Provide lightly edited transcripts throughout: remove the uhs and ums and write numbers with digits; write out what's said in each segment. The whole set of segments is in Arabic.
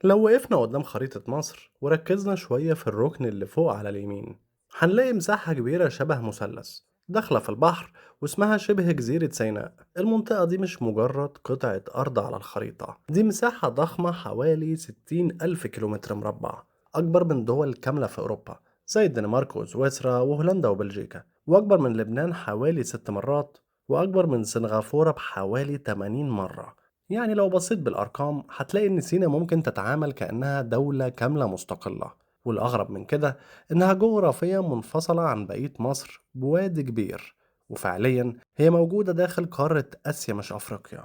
لو وقفنا قدام خريطة مصر وركزنا شوية في الركن اللي فوق على اليمين، هنلاقي مساحة كبيرة شبه مثلث داخلة في البحر واسمها شبه جزيرة سيناء. المنطقة دي مش مجرد قطعة أرض على الخريطة، دي مساحة ضخمة حوالي 60 ألف كيلومتر مربع، أكبر من دول كاملة في أوروبا زي الدنمارك وسويسرا وهولندا وبلجيكا، وأكبر من لبنان حوالي 6 مرات، وأكبر من سنغافورة بحوالي 80 مرة. يعني لو بصيت بالأرقام هتلاقي إن سينا ممكن تتعامل كأنها دولة كاملة مستقلة، والأغرب من كده إنها جغرافيا منفصلة عن بقية مصر بوادي كبير، وفعليا هي موجودة داخل قارة آسيا مش أفريقيا.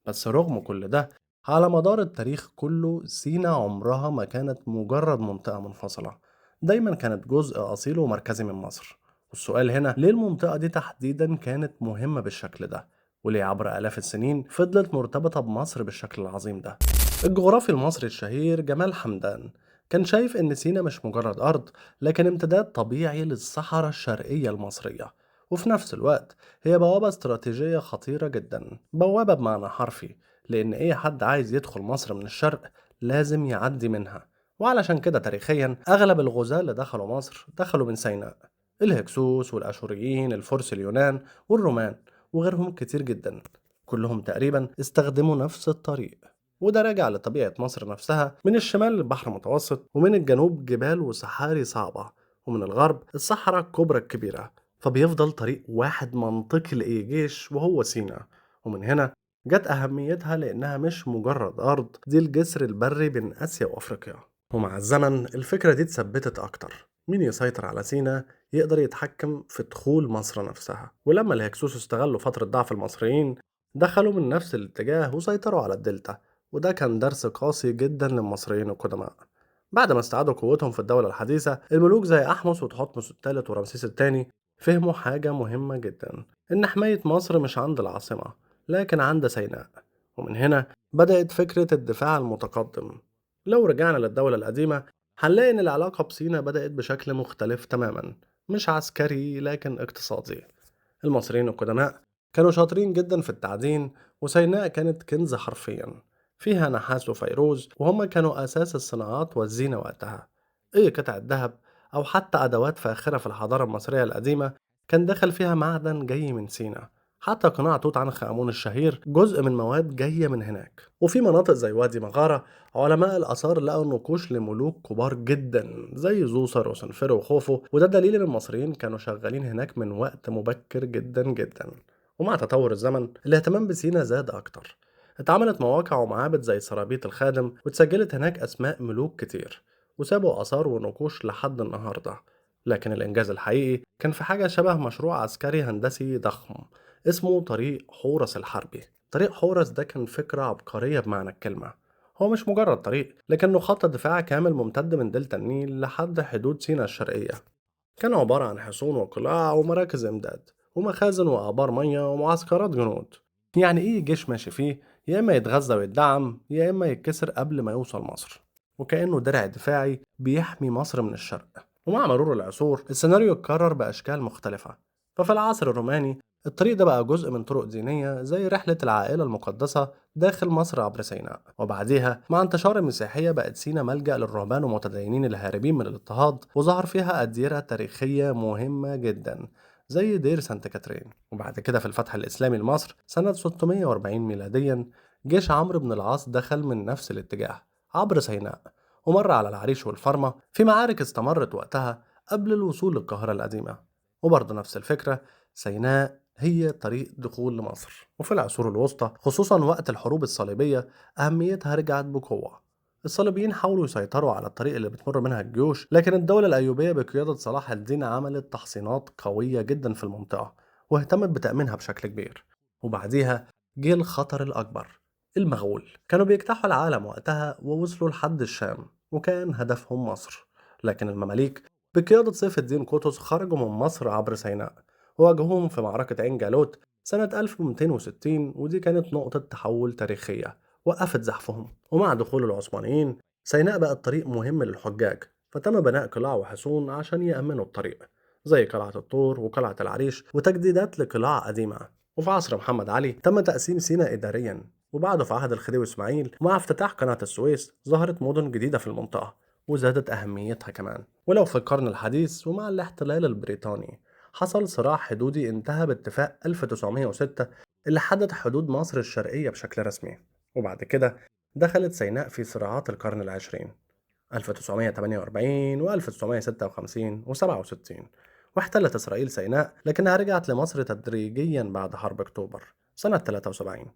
بس رغم كل ده، على مدار التاريخ كله سينا عمرها ما كانت مجرد منطقة منفصلة، دايما كانت جزء أصيل ومركزي من مصر. والسؤال هنا، ليه المنطقة دي تحديدا كانت مهمة بالشكل ده؟ وليه عبر آلاف السنين فضلت مرتبطة بمصر بالشكل العظيم ده؟ الجغرافي المصري الشهير جمال حمدان كان شايف إن سينا مش مجرد أرض، لكن امتداد طبيعي للصحراء الشرقية المصرية، وفي نفس الوقت هي بوابة استراتيجية خطيرة جدا، بوابة بمعنى حرفي، لأن أي حد عايز يدخل مصر من الشرق لازم يعدي منها. وعلشان كده تاريخيا أغلب الغزاة اللي دخلوا مصر دخلوا من سيناء: الهكسوس والأشوريين، الفرس، اليونان والرومان، وغيرهم كتير جدا، كلهم تقريبا استخدموا نفس الطريق. وده راجع لطبيعة مصر نفسها، من الشمال البحر المتوسط، ومن الجنوب جبال وصحاري صعبة، ومن الغرب الصحراء الكبرى الكبيرة، فبيفضل طريق واحد منطقي لأي جيش وهو سينا. ومن هنا جت أهميتها، لأنها مش مجرد أرض، دي الجسر البري بين آسيا وأفريقيا. ومع الزمن الفكرة دي اتثبتت أكتر، مين يسيطر على سينا يقدر يتحكم في دخول مصر نفسها. ولما الهكسوس استغلوا فترة ضعف المصريين، دخلوا من نفس الاتجاه وسيطروا على الدلتا، وده كان درس قاسي جدا للمصريين القدماء. بعد ما استعادوا قوتهم في الدولة الحديثة، الملوك زي أحمس وتحتمس الثالث ورمسيس الثاني فهموا حاجة مهمة جدا، إن حماية مصر مش عند العاصمة لكن عند سيناء. ومن هنا بدأت فكرة الدفاع المتقدم. لو رجعنا للدولة القديمة، هنلاقي إن العلاقة بسينا بدأت بشكل مختلف تماما، مش عسكري لكن اقتصادي. المصريين القدماء كانوا شاطرين جدا في التعدين، وسيناء كانت كنز حرفيا، فيها نحاس وفيروز، وهم كانوا أساس الصناعات والزينة وقتها. أي قطعة ذهب أو حتى أدوات فاخرة في الحضارة المصرية القديمة كان دخل فيها معدن جاي من سينا. حتى قناع توت عنخ آمون الشهير جزء من مواد جاية من هناك. وفي مناطق زي وادي مغارة، علماء الآثار لقوا نقوش لملوك كبار جدا زي زوسر وسنفر وخوفو، وده دليل إن المصريين كانوا شغالين هناك من وقت مبكر جدا جدا. ومع تطور الزمن الاهتمام بسينا زاد أكتر، اتعملت مواقع ومعابد زي سرابيط الخادم، واتسجلت هناك أسماء ملوك كتير، وسابوا آثار ونقوش لحد النهاردة. لكن الإنجاز الحقيقي كان في حاجة شبه مشروع عسكري هندسي ضخم اسمه طريق حورس الحربي. طريق حورس ده كان فكرة عبقرية بمعنى الكلمة. هو مش مجرد طريق، لكنه خط دفاع كامل ممتد من دلتا النيل لحد حدود سيناء الشرقية. كان عبارة عن حصون وقلاع ومراكز إمداد ومخازن وآبار مية ومعسكرات جنود. يعني إيه جيش ماشي فيه يا إما يتغذى ويدعم يا إما يتكسر قبل ما يوصل مصر، وكأنه درع دفاعي بيحمي مصر من الشرق. ومع مرور العصور السيناريو اتكرر بأشكال مختلفة. ففي العصر الروماني الطريق ده بقى جزء من طرق دينية زي رحلة العائلة المقدسة داخل مصر عبر سيناء. وبعديها مع انتشار المسيحية بقت سينا ملجأ للرهبان والمتدينين الهاربين من الاضطهاد، وظهر فيها أديرة تاريخية مهمة جدا زي دير سانت كاترين. وبعد كده في الفتح الإسلامي لمصر سنة 640 ميلاديا، جيش عمرو بن العاص دخل من نفس الاتجاه عبر سيناء، ومر على العريش والفرمة في معارك استمرت وقتها قبل الوصول للقاهرة القديمة. وبرضه نفس الفكرة، سيناء هي طريق دخول لمصر. وفي العصور الوسطى خصوصا وقت الحروب الصليبية أهميتها رجعت بقوة. الصليبيين حاولوا يسيطروا على الطريق اللي بتمر منها الجيوش، لكن الدولة الأيوبية بقيادة صلاح الدين عملت تحصينات قوية جدا في المنطقة واهتمت بتأمينها بشكل كبير. وبعديها جه الخطر الأكبر، المغول كانوا بيجتاحوا العالم وقتها ووصلوا لحد الشام، وكان هدفهم مصر. لكن المماليك بقيادة سيف الدين قطز خرجوا من مصر عبر سيناء، وواجهوهم في معركة عين جالوت سنة 1260، ودي كانت نقطة تحول تاريخية وقفت زحفهم. ومع دخول العثمانيين سيناء بقت طريق مهم للحجاج، فتم بناء قلاع وحصون عشان يأمنوا الطريق زي قلعة الطور وقلعة العريش، وتجديدات لقلاع قديمة. وفي عصر محمد علي تم تقسيم سيناء إداريا، وبعده في عهد الخديوي إسماعيل، ومع افتتاح قناة السويس ظهرت مدن جديدة في المنطقة وزادت أهميتها كمان. ولو في القرن الحديث ومع الاحتلال البريطاني حصل صراع حدودي انتهى باتفاق 1906 اللي حدد حدود مصر الشرقية بشكل رسمي. وبعد كده دخلت سيناء في صراعات القرن العشرين 1948 و1956 و67، واحتلت إسرائيل سيناء لكنها رجعت لمصر تدريجيا بعد حرب أكتوبر سنة 73،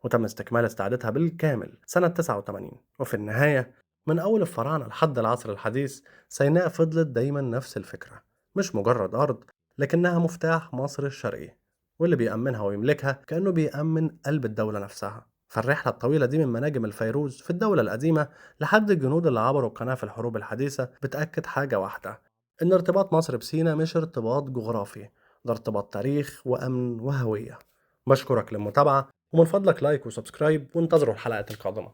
وتم استكمال استعادتها بالكامل سنة 89. وفي النهاية من أول الفراعنة لحد العصر الحديث سيناء فضلت دايما نفس الفكرة، مش مجرد أرض لكنها مفتاح مصر الشرقي، واللي بيأمنها ويملكها كأنه بيأمن قلب الدولة نفسها. فالرحلة الطويلة دي من مناجم الفيروز في الدولة القديمة لحد الجنود اللي عبروا القناة في الحروب الحديثة بتأكد حاجة واحدة: إن ارتباط مصر بسينا مش ارتباط جغرافي، ده ارتباط تاريخ وأمن وهوية. بشكرك للمتابعة، ومن فضلك لايك وسبسكرايب، وانتظروا الحلقات القادمة.